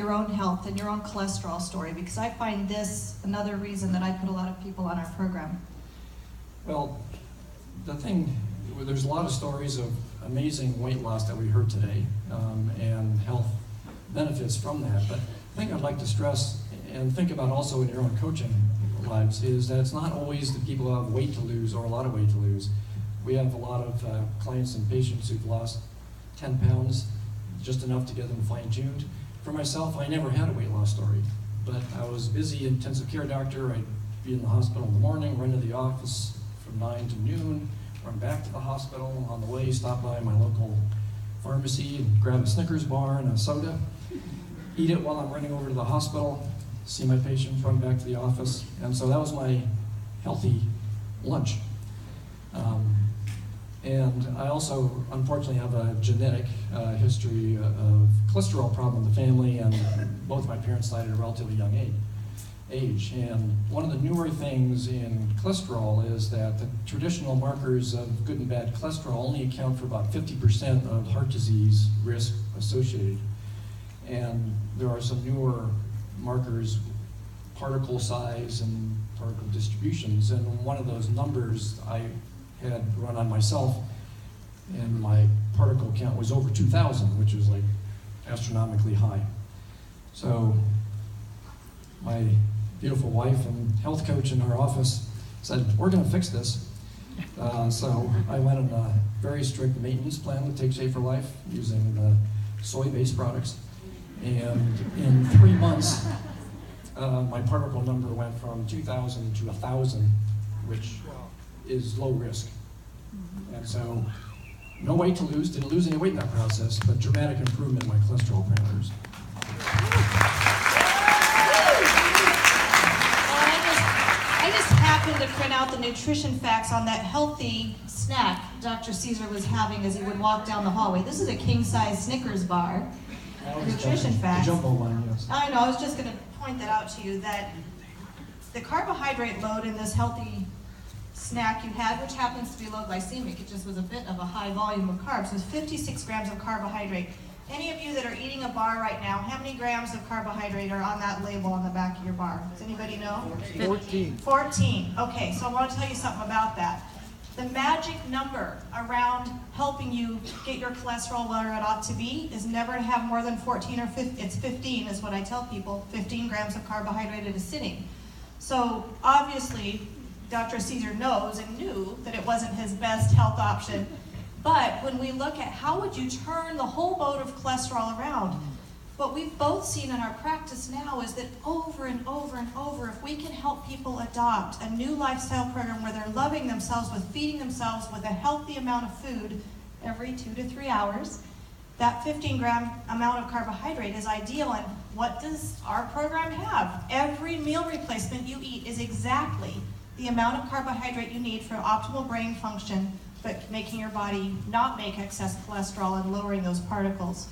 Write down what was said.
your own health and your own cholesterol story, because I find this another reason that I put a lot of people on our program. Well, there's a lot of stories of amazing weight loss that we heard today, and health benefits from that. But the thing I'd like to stress and think about also in your own coaching lives is that it's not always the people who have weight to lose or a lot of weight to lose. We have a lot of clients and patients who've lost 10 pounds, just enough to get them fine-tuned. For myself, I never had a weight loss story, but I was a busy intensive care doctor. I'd be in the hospital in the morning, run to the office from 9 to noon, run back to the hospital. On the way, stop by my local pharmacy and grab a Snickers bar and a soda, eat it while I'm running over to the hospital, see my patients, run back to the office. And so that was my healthy lunch. And I also, unfortunately, have a genetic history of cholesterol problem in the family, and both my parents died at a relatively young age. And one of the newer things in cholesterol is that the traditional markers of good and bad cholesterol only account for about 50% of heart disease risk associated. And there are some newer markers, particle size and particle distributions, and one of those numbers I had run on myself, and my particle count was over 2,000, which was like astronomically high. So my beautiful wife and health coach in our office said, we're going to fix this. So I went on a very strict maintenance plan with Take Shape for Life using soy-based products. And in 3 months, my particle number went from 2,000 to 1,000, which is low risk. And so, no weight to lose, didn't lose any weight in that process, but dramatic improvement in my cholesterol parameters. I just happened to print out the nutrition facts on that healthy snack Dr. Caesar was having as he would walk down the hallway. This is a king-size Snickers bar. Nutrition facts. The jumbo one, yes. I know, I was just going to point that out to you, that the carbohydrate load in this healthy snack you had, which happens to be low glycemic, it just was a bit of a high volume of carbs, was 56 grams of carbohydrate. Any of you that are eating a bar right now, how many grams of carbohydrate are on that label on the back of your bar? Does anybody know? 14. 14. Okay, so I want to tell you something about that. The magic number around helping you get your cholesterol where it ought to be is never to have more than 14 or 15. It's 15 is what I tell people, 15 grams of carbohydrate at a sitting. So obviously, Dr. Caesar knows and knew that it wasn't his best health option. But when we look at how would you turn the whole boat of cholesterol around, what we've both seen in our practice now is that over and over and over, if we can help people adopt a new lifestyle program where they're loving themselves with feeding themselves with a healthy amount of food every 2 to 3 hours, that 15-gram amount of carbohydrate is ideal. And what does our program have? Every meal replacement you eat is exactly the amount of carbohydrate you need for optimal brain function, but making your body not make excess cholesterol and lowering those particles.